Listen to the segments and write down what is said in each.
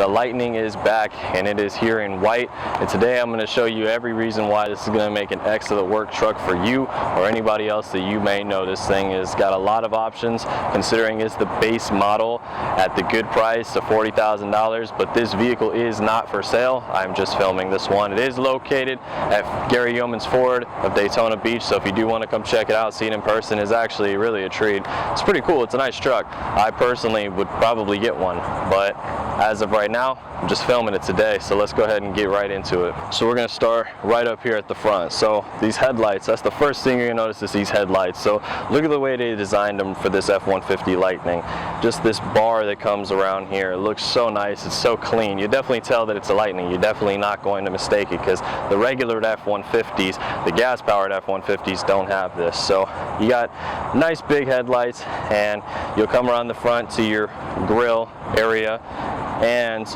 The Lightning is back, and it is here in white. And today I'm going to show you every reason why this is going to make an excellent work truck for you or anybody else that you may know. This thing has got a lot of options, considering it's the base model at the good price of $40,000. But this vehicle is not for sale. I'm just filming this one. It is located at Gary Yeomans Ford of Daytona Beach, so if you do want to come check it out, see it in person, is actually really a treat. It's pretty cool. It's a nice truck. I personally would probably get one, but as of right now, I'm just filming it today, so let's go ahead and get right into it. So we're going to start right up here at the front. So these headlights, that's the first thing you're going to notice is these headlights. So look at the way they designed them for this F-150 Lightning. Just this bar that comes around here, it looks so nice, it's so clean. You definitely tell that it's a Lightning. You're definitely not going to mistake it, because the regular F-150s, the gas-powered F-150s don't have this. So you got nice big headlights, and you'll come around the front to your grille area, and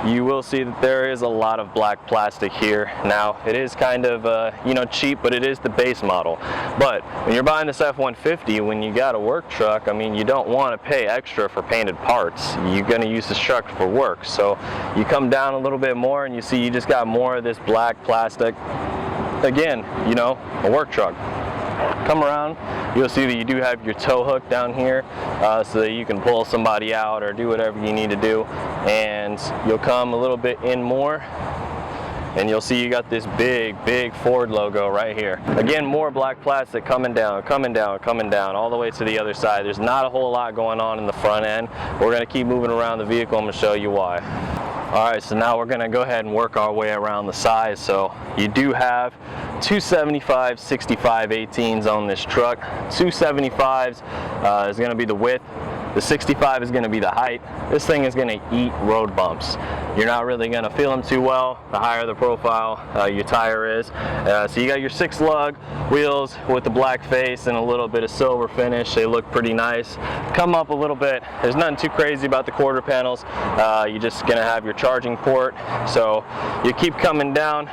you will see that there is a lot of black plastic here. Now, it is kind of cheap, but it is the base model. But when you're buying this F-150, when you got a work truck, I mean, you don't want to pay extra for painted parts. You're going to use this truck for work. So you come down a little bit more and you see you just got more of this black plastic. Again, a work truck. Come around, you'll see that you do have your tow hook down here, so that you can pull somebody out or do whatever you need to do. And you'll come a little bit in more, and you'll see you got this big Ford logo right here. Again, more black plastic coming down, all the way to the other side. There's not a whole lot going on in the front end. We're going to keep moving around the vehicle. I'm going to show you why. Alright, so now we're going to go ahead and work our way around the sides. So you do have two 75, 65, 18s on this truck. 275s is going to be the width. The 65 is going to be the height. This thing is going to eat road bumps. You're not really going to feel them too well the higher the profile your tire is. So you got your 6-lug wheels with the black face and a little bit of silver finish. They look pretty nice. Come up a little bit. There's nothing too crazy about the quarter panels. You're just going to have your charging port. So you keep coming down.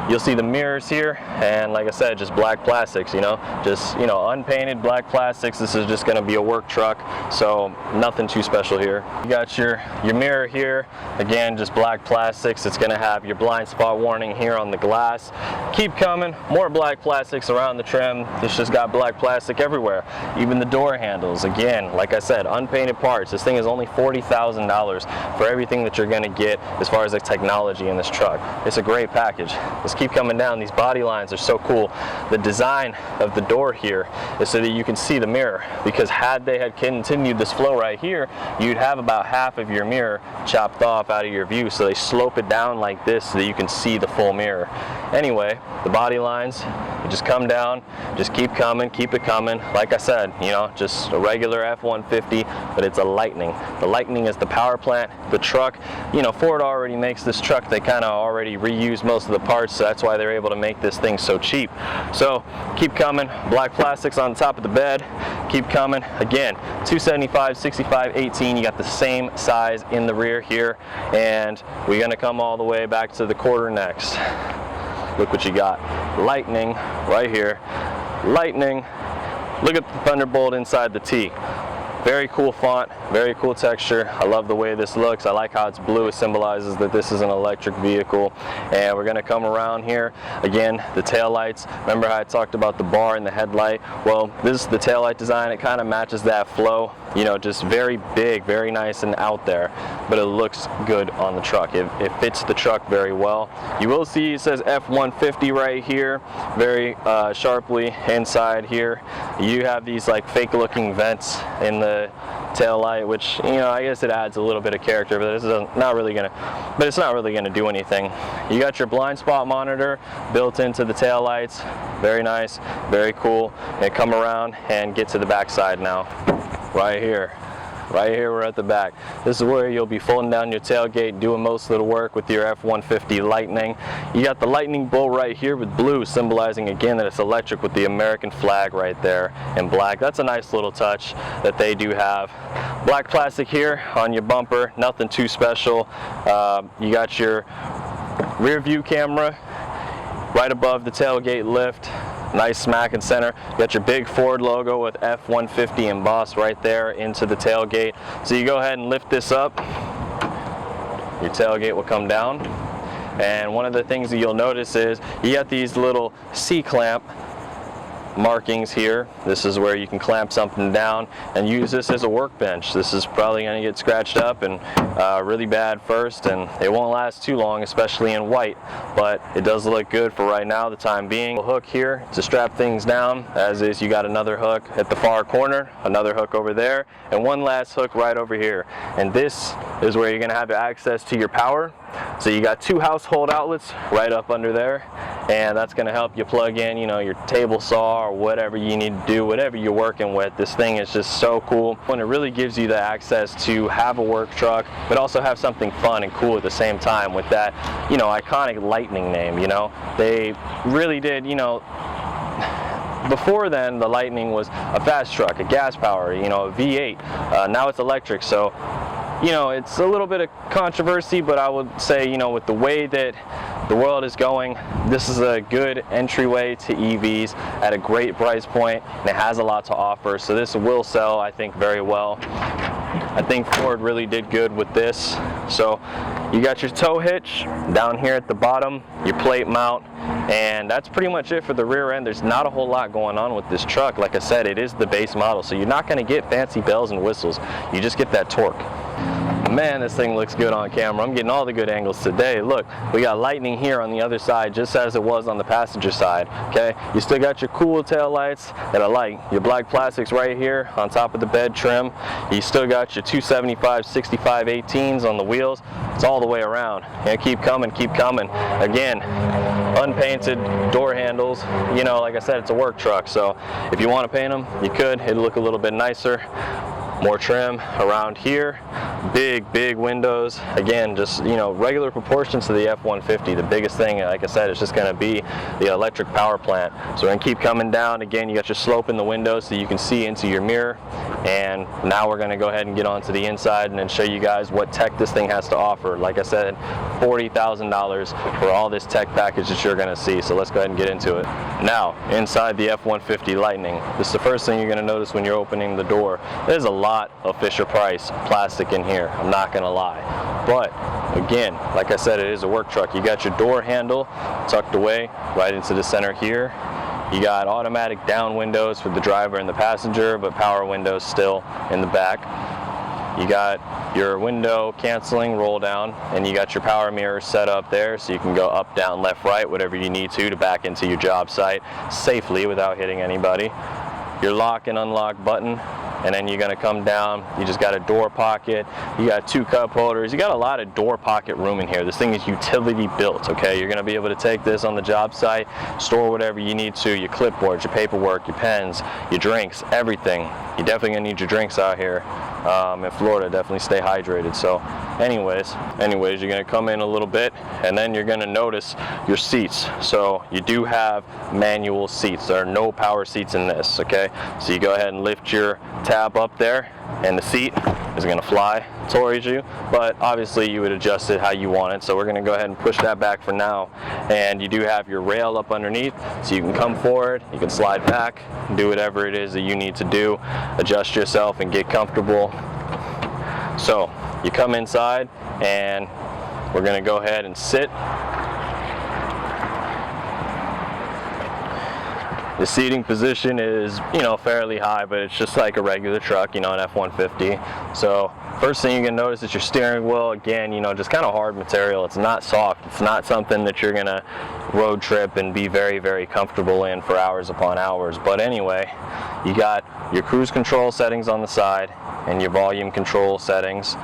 You'll see the mirrors here, and like I said, just black plastics, just unpainted black plastics. This is just going to be a work truck, so nothing too special here. You got your mirror here, again, just black plastics. It's going to have your blind spot warning here on the glass. Keep coming, more black plastics around the trim. It's just got black plastic everywhere. Even the door handles, again, like I said, unpainted parts. This thing is only $40,000 for everything that you're going to get as far as the technology in this truck. It's a great package. Let's keep coming down. These body lines are so cool. The design of the door here is so that you can see the mirror, because had they had continued this flow right here, you'd have about half of your mirror chopped off out of your view. So they slope it down like this so that you can see the full mirror. Anyway, the body lines, you just come down, just keep coming, keep it coming. Like I said, just a regular F-150, but it's a Lightning. The Lightning is the power plant. The truck, Ford already makes this truck. They kind of already reuse most of the parts, so that's why they're able to make this thing so cheap. So keep coming, black plastics on the top of the bed. Keep coming. Again, 275, 65, 18. You got the same size in the rear here, and we're going to come all the way back to the quarter next. Look what you got. Lightning right here. Lightning. Look at the Thunderbolt inside the T. Very cool font, very cool texture. I love the way this looks. I like how it's blue. It symbolizes that this is an electric vehicle. And we're going to come around here. Again, the tail lights. Remember how I talked about the bar and the headlight? Well, this is the tail light design. It kind of matches that flow. Just very big, very nice and out there. But it looks good on the truck. It fits the truck very well. You will see it says F-150 right here, very sharply inside here. You have these like fake looking vents in the tail light, which I guess it adds a little bit of character, but it's not really gonna do anything. You got your blind spot monitor built into the tail lights. Very nice, very cool. And come around and get to the back side now. Right here we're at the back. This is where you'll be folding down your tailgate, doing most of the work with your F-150 Lightning. You got the lightning bolt right here with blue, symbolizing again that it's electric, with the American flag right there in black. That's a nice little touch that they do have. Black plastic here on your bumper, nothing too special. You got your rear view camera right above the tailgate lift. Nice smack and center. You got your big Ford logo with F-150 embossed right there into the tailgate. So you go ahead and lift this up. your tailgate will come down. And one of the things that you'll notice is you got these little C-clamp markings here. This is where you can clamp something down and use this as a workbench. This is probably going to get scratched up and really bad first, and it won't last too long, especially in white, but it does look good for right now, the time being. A hook here to strap things down, as is you got another hook at the far corner, another hook over there, and one last hook right over here. And this is where you're going to have access to your power. So you got 2 household outlets right up under there, and that's going to help you plug in, you know, your table saw or whatever you need to do, whatever you're working with. This thing is just so cool. When it really gives you the access to have a work truck, but also have something fun and cool at the same time with that, you know, iconic Lightning name. You know, they really did, you know, before then the Lightning was a fast truck, a gas power, you know, a V8. Now it's electric, so you know, it's a little bit of controversy, but I would say, you know, with the way that the world is going, this is a good entryway to EVs at a great price point, and it has a lot to offer. So this will sell, I think, very well. I think Ford really did good with this. So you got your tow hitch down here at the bottom, your plate mount, and that's pretty much it for the rear end. There's not a whole lot going on with this truck. Like I said, it is the base model, so you're not going to get fancy bells and whistles. You just get that torque. Man, this thing looks good on camera. I'm getting all the good angles today. Look, we got Lightning here on the other side, just as it was on the passenger side. Okay, you still got your cool tail lights that I like. Your black plastics right here on top of the bed trim. You still got your 275 65 18s on the wheels. It's all the way around. And keep coming, keep coming. Again, unpainted door handles. You know, like I said, it's a work truck, so if you want to paint them, you could. It'll look a little bit nicer. More trim around here, big windows. Again, just, you know, regular proportions to the F-150. The biggest thing, like I said, is just going to be the electric power plant. So we're going to keep coming down. Again, you got your slope in the windows so you can see into your mirror. And now we're going to go ahead and get onto the inside and then show you guys what tech this thing has to offer. Like I said, $40,000 for all this tech package that you're going to see. So let's go ahead and get into it. Now, inside the F-150 Lightning, this is the first thing you're going to notice when you're opening the door. There's a lot of Fisher-Price plastic in here, I'm not gonna lie, but again, like I said, it is a work truck. You got your door handle tucked away right into the center here. You got automatic down windows for the driver and the passenger, but power windows still in the back. You got your window canceling roll down, and you got your power mirror set up there so you can go up, down, left, right, whatever you need to back into your job site safely without hitting anybody. Your lock and unlock button, and then you're going to come down. You just got a door pocket. You got 2 cup holders. You got a lot of door pocket room in here. This thing is utility built, okay? You're going to be able to take this on the job site, store whatever you need to, your clipboards, your paperwork, your pens, your drinks, everything. You're definitely going to need your drinks out here. In Florida, definitely stay hydrated. So anyways, you're going to come in a little bit, and then you're going to notice your seats. So you do have manual seats. There are no power seats in this, okay? So you go ahead and lift your tab up there, and the seat is going to fly towards you, but obviously you would adjust it how you want it. So we're going to go ahead and push that back for now, and you do have your rail up underneath, so you can come forward, you can slide back, do whatever it is that you need to do, adjust yourself and get comfortable. So you come inside, and we're going to go ahead and sit. The seating position is, you know, fairly high, but it's just like a regular truck, you know, an F-150. So first thing you can notice is your steering wheel. Again, you know, just kind of hard material. It's not soft. It's not something that you're gonna road trip and be very comfortable in for hours upon hours. But anyway, you got your cruise control settings on the side and your volume control settings,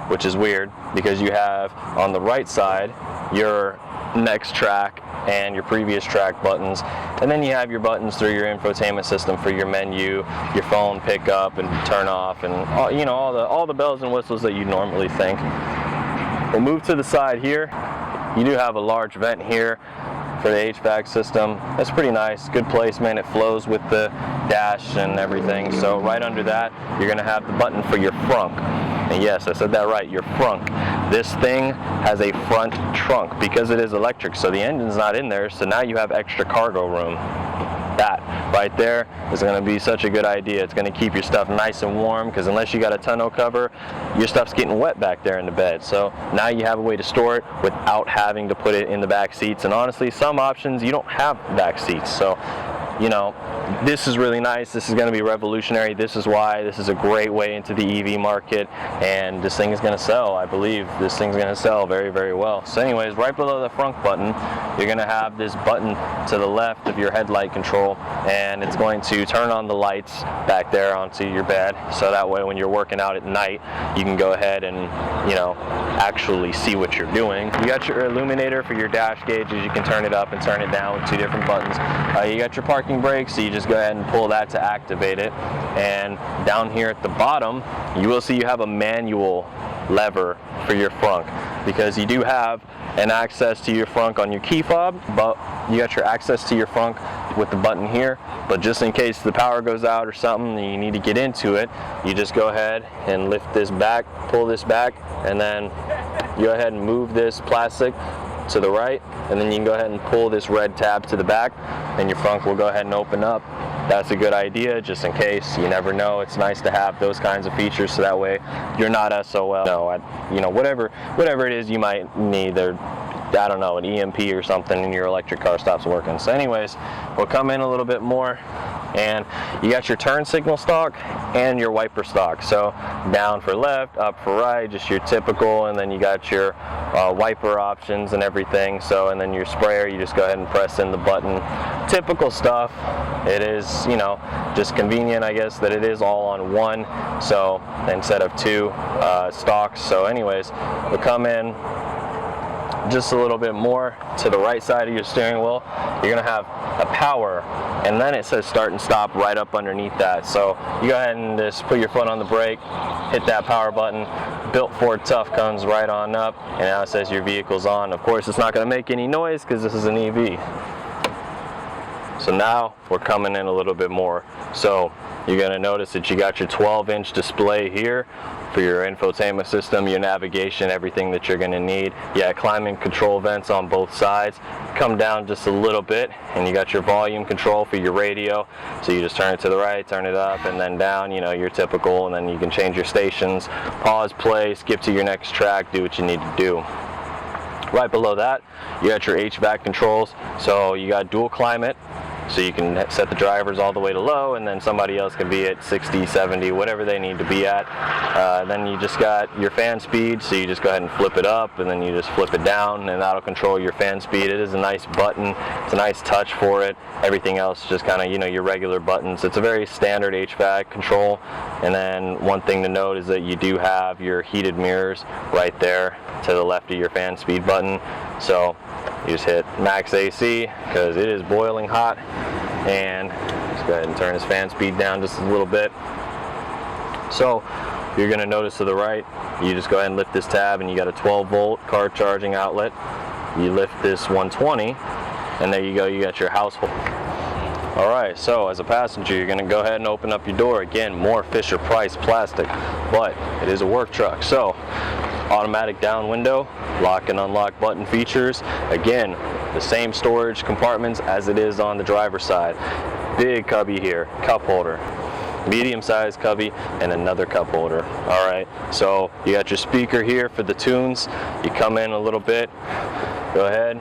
which is weird because you have on the right side your next track and your previous track buttons, and then you have your buttons through your infotainment system for your menu, your phone pickup and turn off, and all, you know, all the bells and whistles that you normally think. We'll move to the side here. You do have a large vent here for the HVAC system. That's pretty nice, good placement. It flows with the dash and everything. So right under that, you're gonna have the button for your frunk. And yes, I said that right, your frunk. This thing has a front trunk because it is electric, so the engine's not in there, so now you have extra cargo room. That right there is going to be such a good idea. It's going to keep your stuff nice and warm, because unless you got a tonneau cover, your stuff's getting wet back there in the bed. So now you have a way to store it without having to put it in the back seats. And honestly, some options you don't have back seats. So, you know, this is really nice. This is going to be revolutionary. This is why this is a great way into the EV market, and this thing is going to sell. I believe this thing's going to sell very, very well. So anyways, right below the front button, you're going to have this button to the left of your headlight control, and it's going to turn on the lights back there onto your bed, so that way when you're working out at night, you can go ahead and, you know, actually see what you're doing. You got your illuminator for your dash gauges. You can turn it up and turn it down with 2 different buttons. You got your parking brake, so you just go ahead and pull that to activate it. And down here at the bottom, you will see you have a manual lever for your frunk, because you do have an access to your frunk on your key fob, but you got your access to your frunk with the button here. But just in case the power goes out or something and you need to get into it, you just go ahead and lift this back, pull this back, and then you go ahead and move this plastic to the right, and then you can go ahead and pull this red tab to the back, and your frunk will go ahead and open up. That's a good idea, just in case. You never know. It's nice to have those kinds of features, so that way you're not SOL. You know, whatever it is you might need, or I don't know, an EMP or something, and your electric car stops working. So anyways, we'll come in a little bit more, and you got your turn signal stalk and your wiper stalk. So down for left, up for right, just your typical, and then you got your wiper options and everything. So, and then your sprayer, you just go ahead and press in the button. Typical stuff. It is, you know, just convenient, I guess, that it is all on one, so instead of 2 stalks. So anyways, we'll come in just a little bit more to the right side of your steering wheel. You're gonna have a power, and then it says start and stop right up underneath that. So you go ahead and just put your foot on the brake, hit that power button, Built Ford Tough comes right on up, and now it says your vehicle's on. Of course, it's not gonna make any noise because this is an EV. So now we're coming in a little bit more. So you're going to notice that you got your 12-inch display here for your infotainment system, your navigation, everything that you're going to need. Yeah, climate control vents on both sides. Come down just a little bit, and you got your volume control for your radio. So you just turn it to the right, turn it up, and then down, you know, your typical, and then you can change your stations, pause, play, skip to your next track, do what you need to do. Right below that, you got your HVAC controls. So you got dual climate, so you can set the drivers all the way to low, and then somebody else can be at 60, 70, whatever they need to be at. Then you just got your fan speed, so you just go ahead and flip it up, and then you just flip it down, and that'll control your fan speed. It is a nice button. It's a nice touch for it. Everything else just kind of, you know, your regular buttons. It's a very standard HVAC control. And then one thing to note is that you do have your heated mirrors right there to the left of your fan speed button. So you just hit max AC because it is boiling hot, and just go ahead and turn his fan speed down just a little bit. So you're going to notice to the right, you just go ahead and lift this tab, and you got a 12-volt car charging outlet. You lift this 120, and there you go, you got your household. Alright, so as a passenger, you're going to go ahead and open up your door. Again, more Fisher-Price plastic, but it is a work truck. So automatic down window, lock and unlock button features. Again, the same storage compartments as it is on the driver's side. Big cubby here, cup holder, medium-sized cubby, and another cup holder. All right, so you got your speaker here for the tunes. You come in a little bit, go ahead,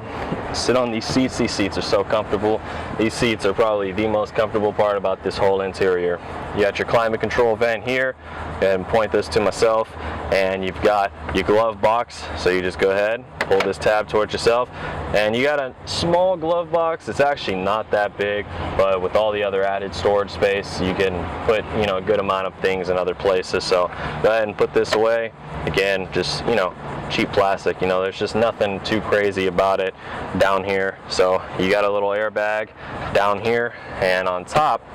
sit on these seats. These seats are so comfortable. These seats are probably the most comfortable part about this whole interior. You got your climate control vent here, and point this to myself, and you've got your glove box. So you just go ahead, pull this tab towards yourself, and you got a small glove box. It's actually not that big, but with all the other added storage space, you can put, you know, a good amount of things in other places. So go ahead and put this away. Again, just, you know, cheap plastic, you know, there's just nothing too crazy about it down here. So you got a little airbag down here, and on top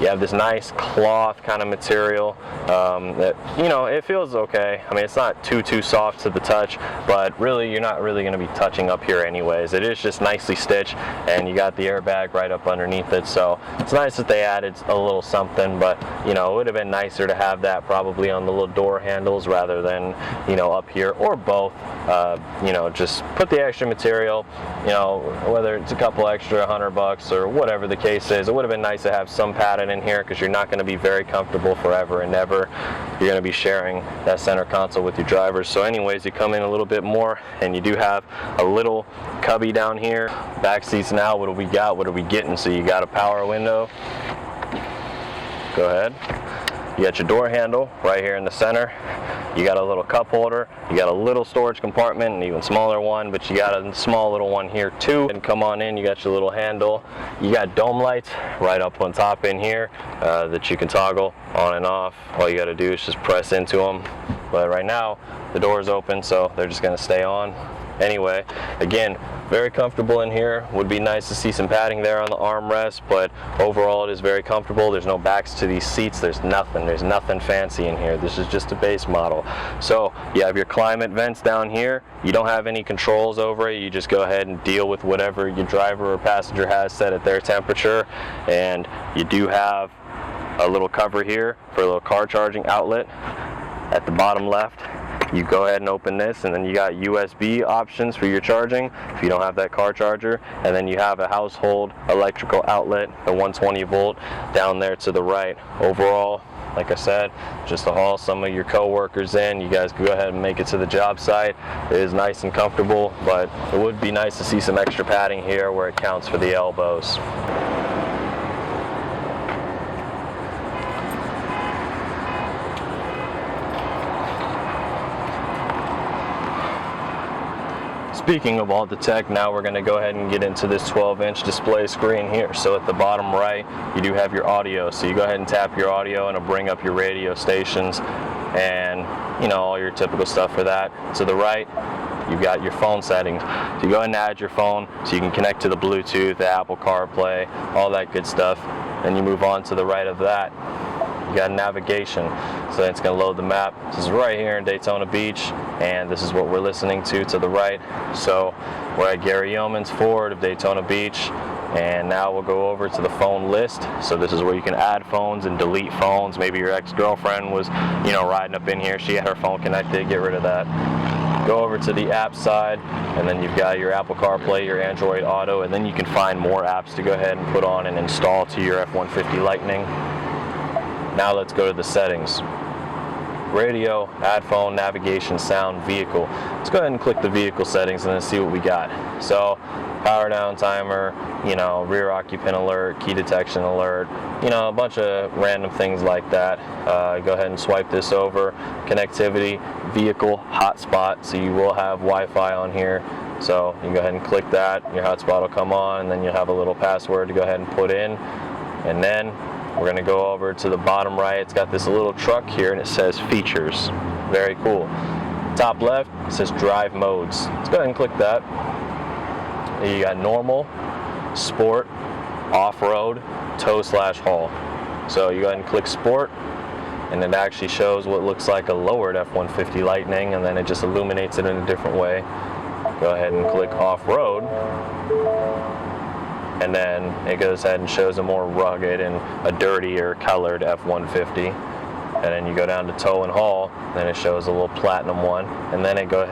you have this nice cloth kind of material that, you know, it feels okay. I mean, it's not too soft to the touch, but really you're not really going to be touching up here anyways. It is just nicely stitched, and you got the airbag right up underneath it. So it's nice that they added a little something, but, you know, it would have been nicer to have that probably on the little door handles rather than, you know, up here, or both. You know, just put the extra material, you know, whether it's a couple extra $100 or whatever the case is. It would have been nice to have some padding in here because you're not going to be very comfortable forever and ever. You're going to be sharing that center console with your drivers. So anyways, you come in a little bit more, and you do have a little cubby down here. Back seats now, what do we got? What are we getting? So you got a power window. Go ahead. You got your door handle right here in the center. You got a little cup holder. You got a little storage compartment, an even smaller one, but you got a small little one here too. And come on in, you got your little handle. You got dome lights right up on top in here that you can toggle on and off. All you got to do is just press into them. But right now, the door is open, so they're just going to stay on. Anyway, again, very comfortable in here. Would be nice to see some padding there on the armrest, but overall it is very comfortable. There's no backs to these seats. There's nothing fancy in here. This is just a base model. So you have your climate vents down here. You don't have any controls over it. You just go ahead and deal with whatever your driver or passenger has set at their temperature. And you do have a little cover here for a little car charging outlet at the bottom left. You go ahead and open this, and then you got USB options for your charging if you don't have that car charger. And then you have a household electrical outlet, a 120 volt down there to the right. Overall, like I said, just to haul some of your co-workers in. You guys can go ahead and make it to the job site. It is nice and comfortable, but it would be nice to see some extra padding here where it counts for the elbows. Speaking of all the tech, now we're going to go ahead and get into this 12-inch display screen here. So at the bottom right, you do have your audio. So you go ahead and tap your audio, and it'll bring up your radio stations and, you know, all your typical stuff for that. To the right, you've got your phone settings. So you go ahead and add your phone so you can connect to the Bluetooth, the Apple CarPlay, all that good stuff. And you move on to the right of that. You got navigation, so it's going to load the map. This is right here in Daytona Beach, and this is what we're listening to the right. So we're at Gary Yeoman's Ford of Daytona Beach, and now we'll go over to the phone list. So this is where you can add phones and delete phones. Maybe your ex-girlfriend was, you know, riding up in here. She had her phone connected. Get rid of that. Go over to the app side, and then you've got your Apple CarPlay, your Android Auto, and then you can find more apps to go ahead and put on and install to your F-150 Lightning. Now let's go to the settings. Radio, add phone, navigation, sound, vehicle. Let's go ahead and click the vehicle settings and then see what we got. So, power down timer, you know, rear occupant alert, key detection alert, you know, a bunch of random things like that. Go ahead and swipe this over. Connectivity, vehicle, hotspot, so you will have Wi-Fi on here. So you go ahead and click that, your hotspot will come on, and then you'll have a little password to go ahead and put in. And then we're going to go over to the bottom right. It's got this little truck here, and it says features. Very cool. Top left, it says drive modes. Let's go ahead and click that. You got normal, sport, off-road, tow/haul. So you go ahead and click sport, and it actually shows what looks like a lowered F-150 Lightning, and then it just illuminates it in a different way. Go ahead and click off-road, and then it goes ahead and shows a more rugged and a dirtier colored F-150. And then you go down to tow and haul, then it shows a little platinum one, and then it goes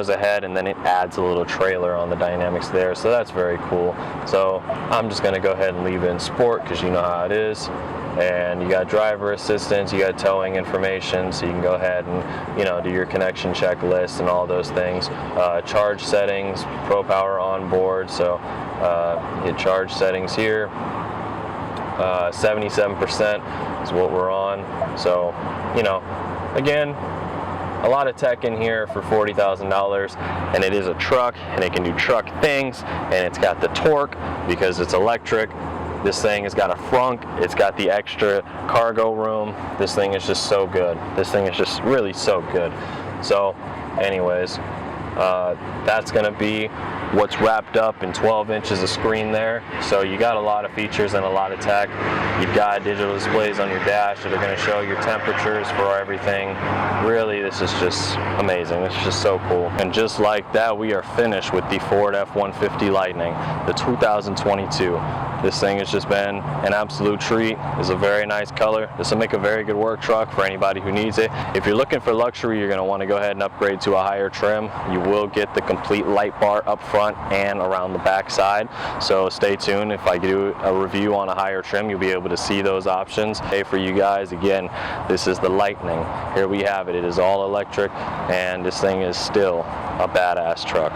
ahead and then it adds a little trailer on the dynamics there. So that's very cool. So I'm just going to go ahead and leave it in sport because you know how it is. And you got driver assistance, you got towing information, so you can go ahead and, you know, do your connection checklist and all those things. Charge settings, Pro Power on board, so hit charge settings here. 77% is what we're on. So, you know, again, a lot of tech in here for $40,000, and it is a truck, and it can do truck things, and it's got the torque because it's electric. This thing has got a frunk, it's got the extra cargo room. This thing is just so good. This thing is just really so good. So anyways, that's gonna be what's wrapped up in 12 inches of screen there. So you got a lot of features and a lot of tech. You've got digital displays on your dash that are going to show your temperatures for everything. Really, this is just amazing. It's just so cool. And just like that, we are finished with the Ford F-150 Lightning, the 2022. This thing has just been an absolute treat. It's a very nice color. This will make a very good work truck for anybody who needs it. If you're looking for luxury, you're going to want to go ahead and upgrade to a higher trim. You will get the complete light bar up front and around the back side. So stay tuned. If I do a review on a higher trim, you'll be able to see those options. Hey, for you guys, again, this is the Lightning. Here we have it. It is all electric, and this thing is still a badass truck.